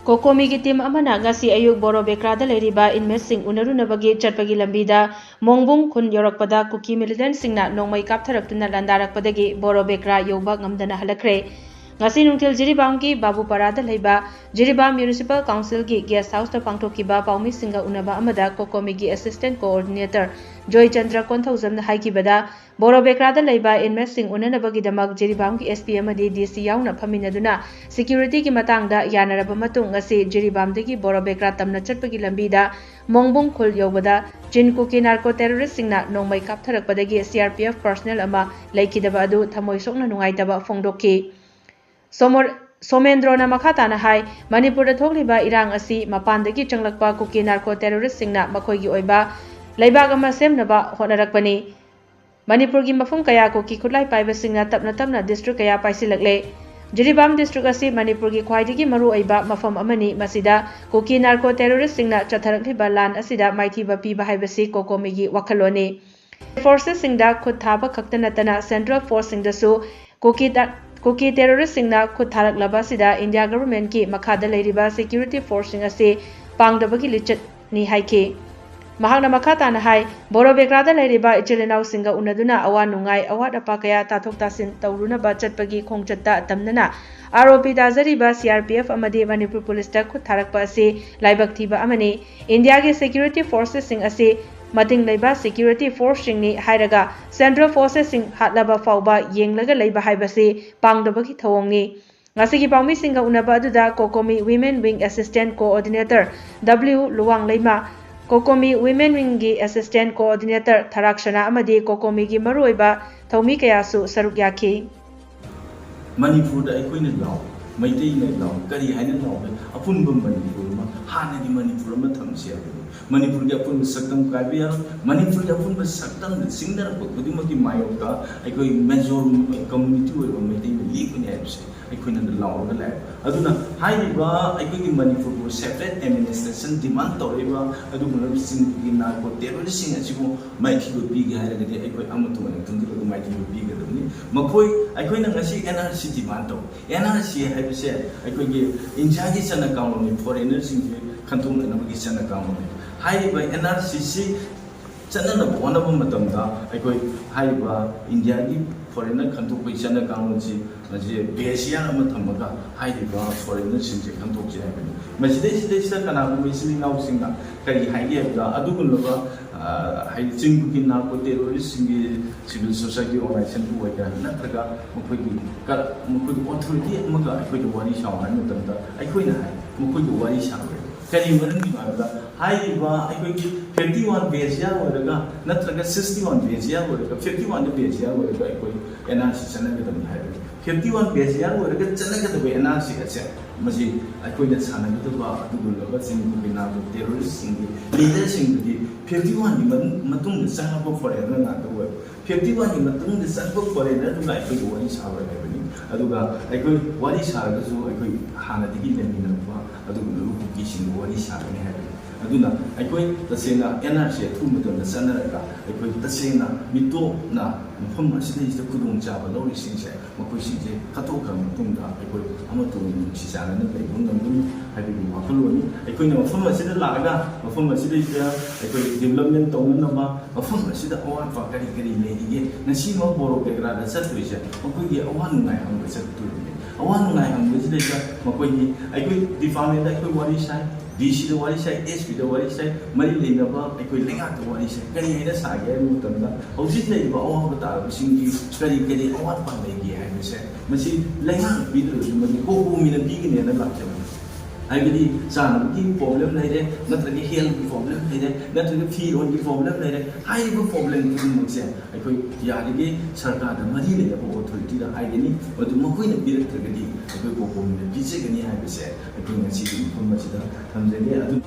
कोकोमी की team Amna ngasi ayuk Borobekra da leiriba inmates sing unarunabagi chatpagi lambida Mongbung khun yorakpada Kuki militant singna nongmai kaptharaktuna landarakpadagi Borobekra yoba ngamdana halakre ngasi nungthil Jiribam ki Babupara da leiba Jiribam Municipal Council ki guest house ta pangthokiba paumi singa unaba amada Kokomi gi assistant coordinator Joy Chandra Konthauzam na haikibada Borobekra da leiba inmates sing unanabagi damak Jiribam ki SP amadi DC yauna phaminaduna security ki matangda yanaraba matung ngasi Jiribam dagi Borobekra tamna chatpagi lambida Mongbung khul yobada Jinkuki narco terrorist singna nongmai kaptharakpadagi CRPF personnel ama laikidaba adu thamoi sokna nungaitaba phongdokki Somendro na makhatana hai Manipur da thokliba irang asi mapandagi changlakpa Kuki narco terrorist singna makhoigi oiba leibag ama semnaba honarakpani Manipur gi mafum kaya Kuki khutlai paiba singna tapna district kaya paisilakle Jiribam district asi Manipur gi khwaidagi maru aiba mafam amani masida Kuki narco terrorist singna chatharakliba lan asida maithiba piba haibasi Kokomi gi wakhaloni forces singda khut thaba khaktanatana central force singdasu Kuki terrorist singna khut tharaklaba sida India government ki makhada leiriba security force sing ase pangdabagi lichat ni haiki mahakna makhatana hai Borobekra da leiriba ichilenau singa unaduna awa nungai awat apa kaya tathok tasin tauruna ba chatpagi khongchatta tamnana ROP da zariba CRPF amadi Manipur police ta khut tharakpa ase laibak thiba amani India ge security forces sing ase mating leiba security force sing ni hairaga central forces sing hatlaba fauba yenglaga leiba haibase pangdabagi thawongni ngasigi paumi singa unaba aduda Kokomi women wing assistant coordinator W Luwang Leima Kokomi women wing gi assistant coordinator Tharakshana amadi Kokomi gi maruiba thaumi kayasu saruk yaki Manipur da aikoina law maitai na law kari haina law apunba Manipur ma hana di Manipur ma thamsia Manipur gi apunba saktam kaibiya Manipur gi apunba saktam singdar khudima ki mayokta aikoi major community oiba maitai na likuni aibse aikoina na law ga la aduna haiba aikoi gi Manipur ko separate administration demand toriba adu munab sing gi na ko terrorist sing achibo maithi go bi ga haira ga aikoi amatu na tungdi go maithi go bi ga dum makoi aikoi na ngasi NRC demand to NRC haibse aikoi gi India gi chana kaunoni foreigner sing gi khantung na gi chana kaunoni haiba NRCC chana bonaba matamda aikoi haiba India gi foreigner khantuk bai chana kaunoni ji Asia ama thamaga haiba foreigner sing gi khantuk ji haibani maside sida kana bu isli nau singa kari haigi abda adugunba hai Kuki narco terrorist sing gi civil society organization bu waja natraga mukhogi authority amaga aikoi gi wari shawana matamda aikoi na mukoi gi wari shawana kari maran gi marada haiba aikoi gi 51 besia waraga natraga 61 besia waraga 51 besia waraga aikoi NRC chana ga dam hai 51 besia waraga chana ga dam NRC acha maji aikoi na chana ga ba adugunba sing Kuki narco terrorist sing gi leader sing gi 51 ni matung da chana ba foreigner na da wa 51 ni matung da chana ba foreigner du lai ko wari sawa ga bani aduga aikoi wari sa ga su aikoi hana digi lemina ba aduga Kuki sing wari sa ne ha aduna aikoi tasena NRC thum da sanaraga aikoi tasena mito na mpham asida is kudung chaba lori singse makoi singse khatok kam tungda aikoi amatu si sana na lai bung ngam haibi wakhaloni aikoi na mpham asida laga mpham asida ida aikoi development tongna ma mpham asida awan fa kari kari le ige nasi ma Borobekra da satrise makoi gi awan ngai hang ba sattu awan ngai hang ba sida makoi gi aikoi department da aikoi wari sai DC da wari sai SP da wari sai mari leina ba aikoi lenga da wari sai kari ina sage mu tamda hausit nei ba awan ba tar singi kari awan pa nei gi hai se masi lenga bi do mani ko mi na bi gi ne na la cha haibidi sana ki problem nei de natragi health problem nei de natragi fee on ki problem nei de haiba problem ki mu se aikoi yarige sarkar da mari le ba authority da haigani odu makoi na bi rakta gadi aikoi ko mi na bi se gani hai se aikoi ngasi ki information da thamjenge adu